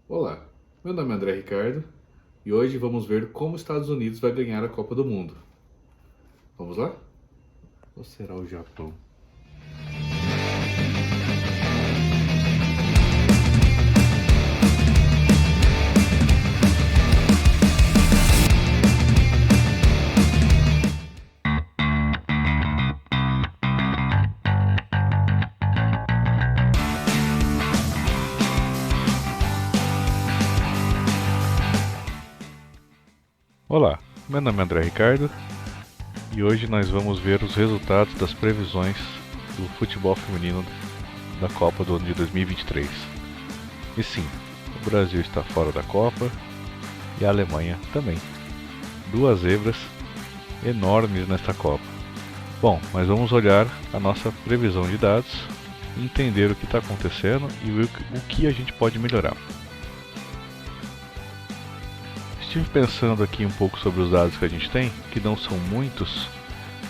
Olá, meu nome é André Ricardo e hoje vamos ver como os Estados Unidos vai ganhar a Copa do Mundo. Vamos lá? Ou será o Japão? Olá, meu nome é André Ricardo e hoje nós vamos ver os resultados das previsões do futebol feminino da Copa do ano de 2023. E sim, o Brasil está fora da Copa e a Alemanha também. Duas zebras enormes nesta Copa. Bom, mas vamos olhar a nossa previsão de dados, entender o que está acontecendo e ver o que a gente pode melhorar. Estive pensando aqui um pouco sobre os dados que a gente tem, que não são muitos,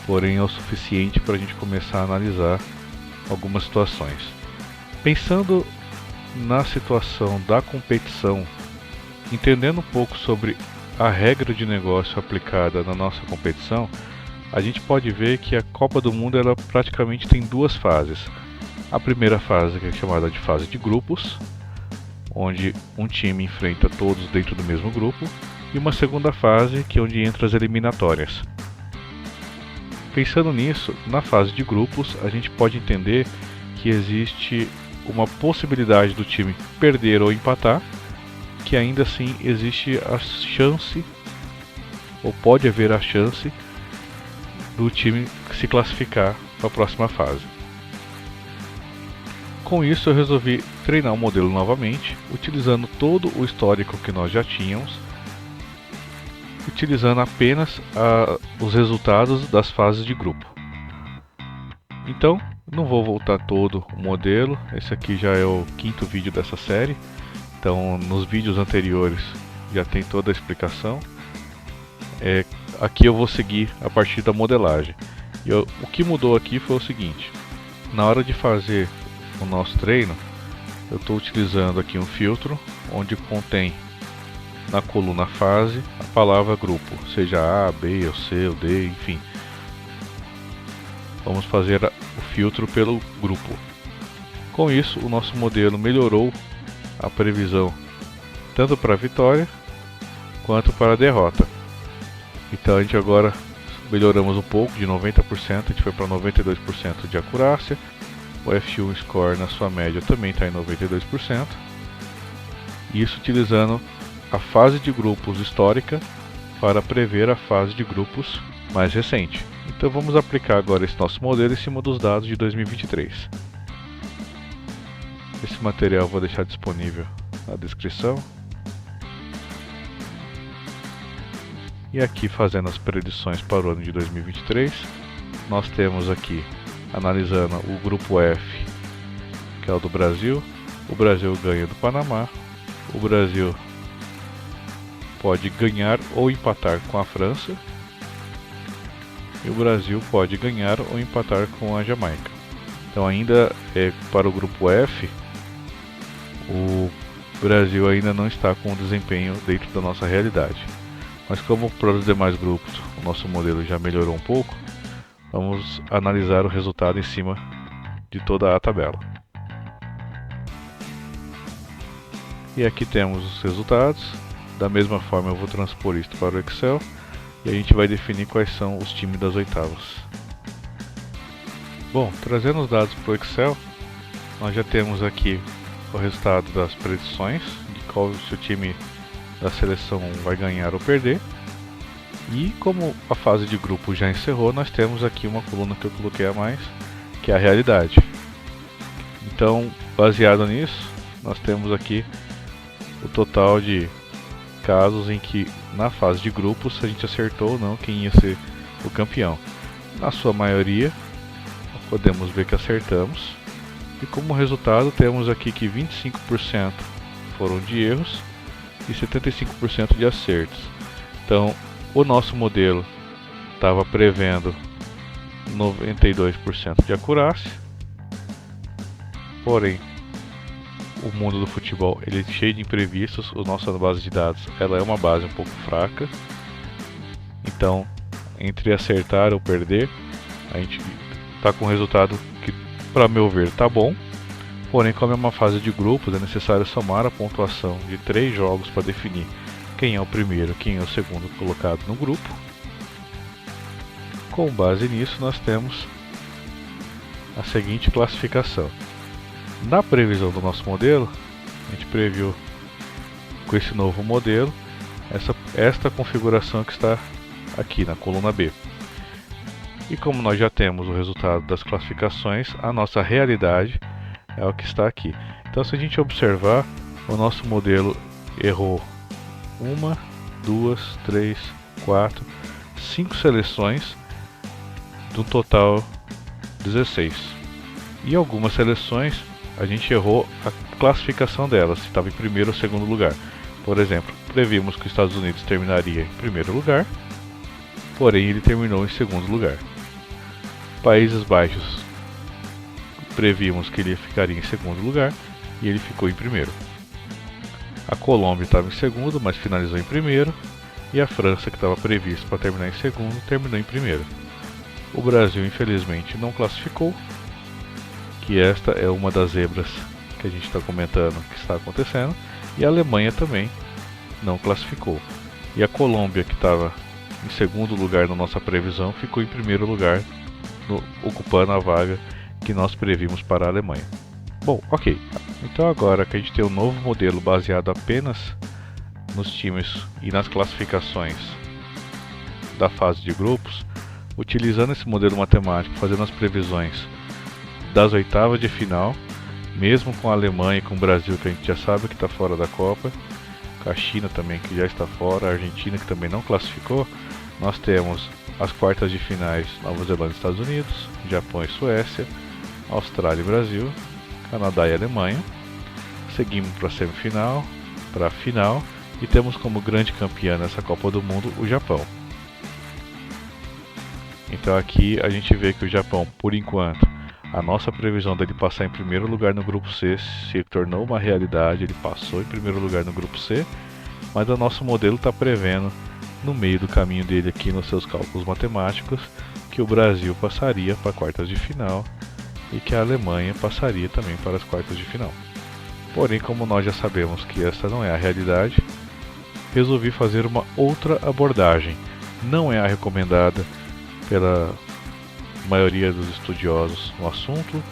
porém é o suficiente para a gente começar a analisar algumas situações. Pensando na situação da competição, entendendo um pouco sobre a regra de negócio aplicada na nossa competição, a gente pode ver que a Copa do Mundo ela praticamente tem duas fases. A primeira fase, que é chamada de fase de grupos, onde um time enfrenta todos dentro do mesmo grupo, e uma segunda fase, que é onde entra as eliminatórias. Pensando nisso, na fase de grupos, a gente pode entender que existe uma possibilidade do time perder ou empatar, que ainda assim existe a chance, ou pode haver a chance, do time se classificar para a próxima fase. Com isso, eu resolvi treinar o modelo novamente, utilizando todo o histórico que nós já tínhamos, utilizando apenas os resultados das fases de grupo. Então, não vou voltar todo o modelo, esse aqui já é o quinto vídeo dessa série, então nos vídeos anteriores já tem toda a explicação. Aqui eu vou seguir a partir da modelagem. O que mudou aqui foi o seguinte: na hora de fazer o nosso treino, eu estou utilizando aqui um filtro onde contém na coluna fase a palavra grupo, seja A, B, ou C, ou D, enfim. Vamos fazer o filtro pelo grupo. Com isso, o nosso modelo melhorou a previsão tanto para a vitória quanto para a derrota. Então a gente agora melhoramos um pouco, de 90% a gente foi para 92% de acurácia. O F1 Score na sua média também está em 92%. Isso utilizando a fase de grupos histórica para prever a fase de grupos mais recente. Então vamos aplicar agora esse nosso modelo em cima dos dados de 2023. Esse material eu vou deixar disponível na descrição. E aqui, fazendo as predições para o ano de 2023, nós temos aqui, analisando o grupo F, que é o do Brasil. O Brasil ganha do Panamá. O Brasil pode ganhar ou empatar com a França. E o Brasil pode ganhar ou empatar com a Jamaica. Então, ainda para o grupo F, o Brasil ainda não está com o desempenho dentro da nossa realidade. Mas como para os demais grupos o nosso modelo já melhorou um pouco, vamos analisar o resultado em cima de toda a tabela. E aqui temos os resultados. Da mesma forma eu vou transpor isso para o Excel e a gente vai definir quais são os times das oitavas. Bom, trazendo os dados para o Excel, nós já temos aqui o resultado das predições, de qual se o time da seleção vai ganhar ou perder. E como a fase de grupo já encerrou, nós temos aqui uma coluna que eu coloquei a mais, que é a realidade. Então, baseado nisso, nós temos aqui o total de casos em que na fase de grupos a gente acertou ou não quem ia ser o campeão. Na sua maioria, podemos ver que acertamos. E como resultado, temos aqui que 25% foram de erros e 75% de acertos. Então, o nosso modelo estava prevendo 92% de acurácia, porém o mundo do futebol ele é cheio de imprevistos. A nossa base de dados ela é uma base um pouco fraca. Então, entre acertar ou perder, a gente está com um resultado que, para meu ver, tá bom. Porém, como é uma fase de grupos, é necessário somar a pontuação de 3 jogos para definir quem é o primeiro e quem é o segundo colocado no grupo. Com base nisso, nós temos a seguinte classificação. Na previsão do nosso modelo, a gente previu com esse novo modelo esta configuração que está aqui na coluna B. E como nós já temos o resultado das classificações, a nossa realidade é o que está aqui. Então, se a gente observar, o nosso modelo errou 1, 2, 3, 4, 5 seleções, do total 16. E algumas seleções a gente errou a classificação delas, se estava em primeiro ou segundo lugar. Por exemplo, previmos que os Estados Unidos terminaria em primeiro lugar, porém ele terminou em segundo lugar. Países Baixos, previmos que ele ficaria em segundo lugar e ele ficou em primeiro. A Colômbia estava em segundo, mas finalizou em primeiro. E a França, que estava previsto para terminar em segundo, terminou em primeiro. O Brasil, infelizmente, não classificou, que esta é uma das zebras que a gente está comentando que está acontecendo. E a Alemanha também não classificou. E a Colômbia, que estava em segundo lugar na nossa previsão, ficou em primeiro lugar, ocupando a vaga que nós previmos para a Alemanha. Bom, ok. Então agora que a gente tem um novo modelo baseado apenas nos times e nas classificações da fase de grupos, utilizando esse modelo matemático, fazendo as previsões das oitavas de final, mesmo com a Alemanha e com o Brasil, que a gente já sabe que está fora da Copa, com a China também que já está fora, a Argentina que também não classificou, nós temos as quartas de finais Nova Zelândia e Estados Unidos, Japão e Suécia, Austrália e Brasil, Canadá e Alemanha. Seguimos para a semifinal, para a final, e temos como grande campeã nessa Copa do Mundo o Japão. Então aqui a gente vê que o Japão, por enquanto, a nossa previsão dele passar em primeiro lugar no grupo C se tornou uma realidade. Ele passou em primeiro lugar no grupo C, mas o nosso modelo está prevendo, no meio do caminho dele aqui nos seus cálculos matemáticos, que o Brasil passaria para quartas de final e que a Alemanha passaria também para as quartas de final. Porém, como nós já sabemos que essa não é a realidade, resolvi fazer uma outra abordagem. Não é a recomendada pela maioria dos estudiosos no assunto,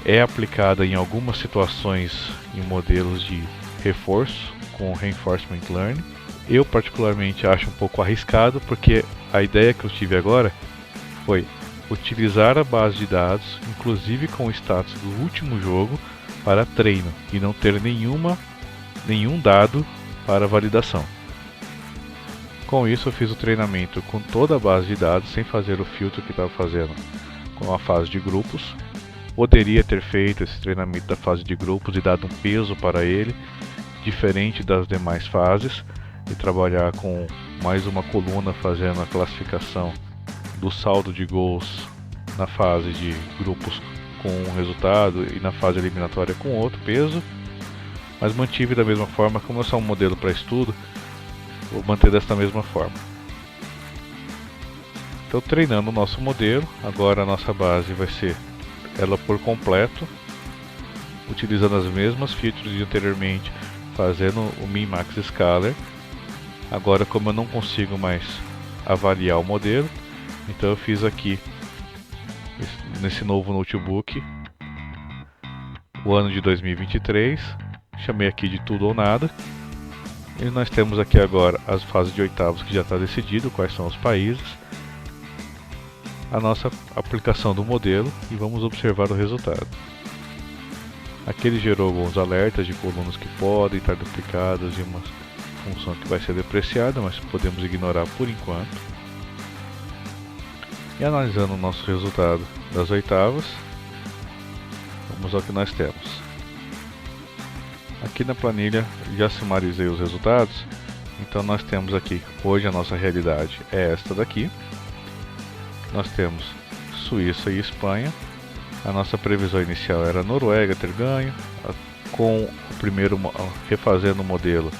é aplicada em algumas situações em modelos de reforço com Reinforcement Learning. Eu particularmente acho um pouco arriscado, porque a ideia que eu tive agora foi utilizar a base de dados, inclusive com o status do último jogo, para treino e não ter nenhum dado para validação. Com isso eu fiz o treinamento com toda a base de dados, sem fazer o filtro que estava fazendo com a fase de grupos. Poderia ter feito esse treinamento da fase de grupos e dado um peso para ele, diferente das demais fases, e trabalhar com mais uma coluna fazendo a classificação do saldo de gols na fase de grupos com um resultado e na fase eliminatória com outro peso, mas mantive da mesma forma. Como é só um modelo para estudo, vou manter desta mesma forma. Então, treinando o nosso modelo, agora a nossa base vai ser ela por completo, utilizando as mesmas features de anteriormente, fazendo o Min-Max Scaler. Agora, como eu não consigo mais avaliar o modelo, então eu fiz aqui nesse novo notebook o ano de 2023, chamei aqui de tudo ou nada, e nós temos aqui agora as fases de oitavos que já está decidido quais são os países, a nossa aplicação do modelo, e vamos observar o resultado. Aqui ele gerou alguns alertas de colunas que podem estar duplicadas e uma função que vai ser depreciada, mas podemos ignorar por enquanto. E analisando o nosso resultado das oitavas, vamos ao que nós temos. Aqui na planilha já sumarizei os resultados, então nós temos aqui, hoje a nossa realidade é esta daqui. Nós temos Suíça e Espanha. A nossa previsão inicial era Noruega ter ganho, com o primeiro refazendo o modelo,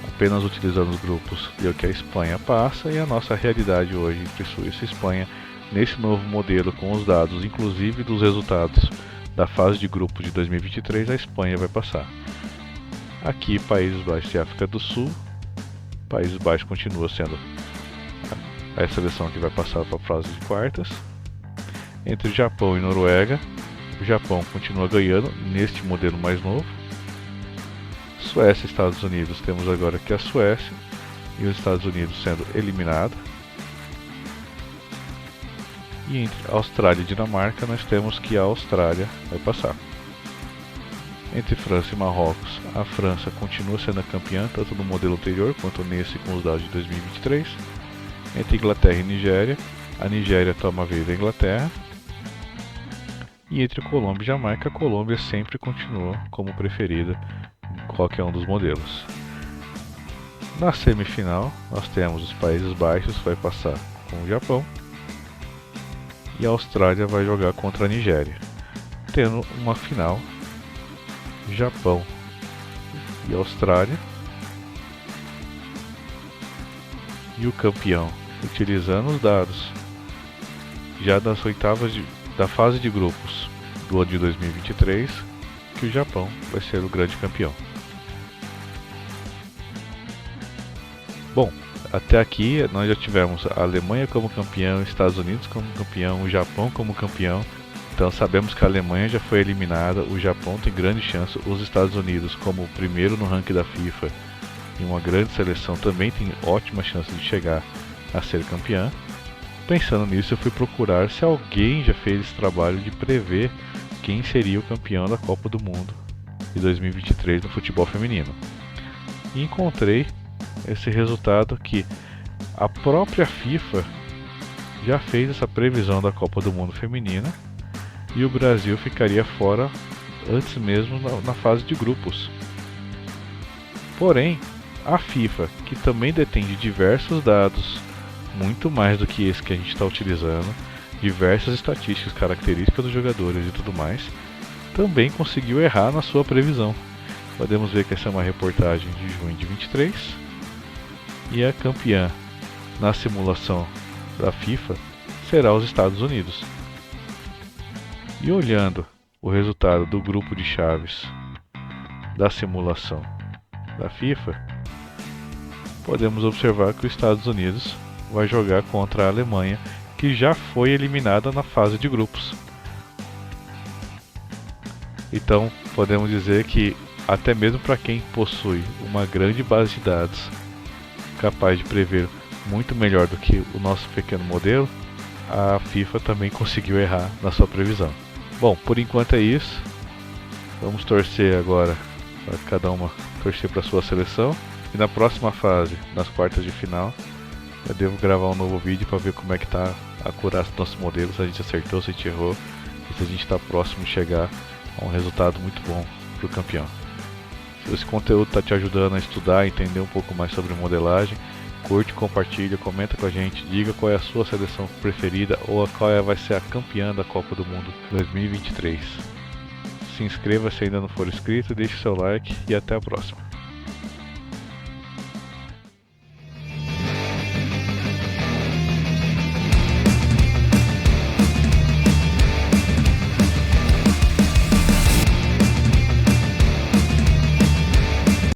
apenas utilizando os grupos, e o que a Espanha passa, e a nossa realidade hoje entre Suíça e Espanha, nesse novo modelo com os dados, inclusive dos resultados da fase de grupos de 2023, a Espanha vai passar. Aqui, Países Baixos e África do Sul. Países Baixos continua sendo a seleção que vai passar para a fase de quartas. Entre Japão e Noruega, o Japão continua ganhando neste modelo mais novo. Suécia e Estados Unidos, temos agora aqui a Suécia e os Estados Unidos sendo eliminados. E entre Austrália e Dinamarca, nós temos que a Austrália vai passar. Entre França e Marrocos, a França continua sendo a campeã, tanto no modelo anterior quanto nesse com os dados de 2023. Entre Inglaterra e Nigéria, a Nigéria toma a vez da Inglaterra. E entre Colômbia e Jamaica, a Colômbia sempre continua como preferida em qualquer um dos modelos. Na semifinal, nós temos os Países Baixos, vai passar com o Japão. E a Austrália vai jogar contra a Nigéria, tendo uma final Japão e Austrália, e o campeão, utilizando os dados já das oitavas da fase de grupos do ano de 2023, que o Japão vai ser o grande campeão. Bom, até aqui nós já tivemos a Alemanha como campeão, Estados Unidos como campeão, o Japão como campeão. Então sabemos que a Alemanha já foi eliminada, o Japão tem grande chance, os Estados Unidos como primeiro no ranking da FIFA e uma grande seleção também tem ótima chance de chegar a ser campeã. Pensando nisso, eu fui procurar se alguém já fez esse trabalho de prever quem seria o campeão da Copa do Mundo de 2023 no futebol feminino. E encontrei esse resultado que a própria FIFA já fez essa previsão da Copa do Mundo feminina. E o Brasil ficaria fora antes mesmo na fase de grupos. Porém, a FIFA, que também detém de diversos dados, muito mais do que esse que a gente está utilizando, diversas estatísticas, características dos jogadores e tudo mais, também conseguiu errar na sua previsão. Podemos ver que essa é uma reportagem de junho de 23, e a campeã na simulação da FIFA será os Estados Unidos. E olhando o resultado do grupo de chaves da simulação da FIFA, podemos observar que os Estados Unidos vai jogar contra a Alemanha, que já foi eliminada na fase de grupos. Então, podemos dizer que até mesmo para quem possui uma grande base de dados capaz de prever muito melhor do que o nosso pequeno modelo, a FIFA também conseguiu errar na sua previsão. Bom, por enquanto é isso. Vamos torcer agora para cada uma torcer para a sua seleção. E na próxima fase, nas quartas de final, eu devo gravar um novo vídeo para ver como é que está a acurácia dos nossos modelos, se a gente acertou, se a gente errou, e se a gente está próximo de chegar a um resultado muito bom para o campeão. Se esse conteúdo está te ajudando a estudar, a entender um pouco mais sobre modelagem, curte, compartilha, comenta com a gente, diga qual é a sua seleção preferida ou qual vai ser a campeã da Copa do Mundo 2023. Se inscreva se ainda não for inscrito, deixe seu like e até a próxima.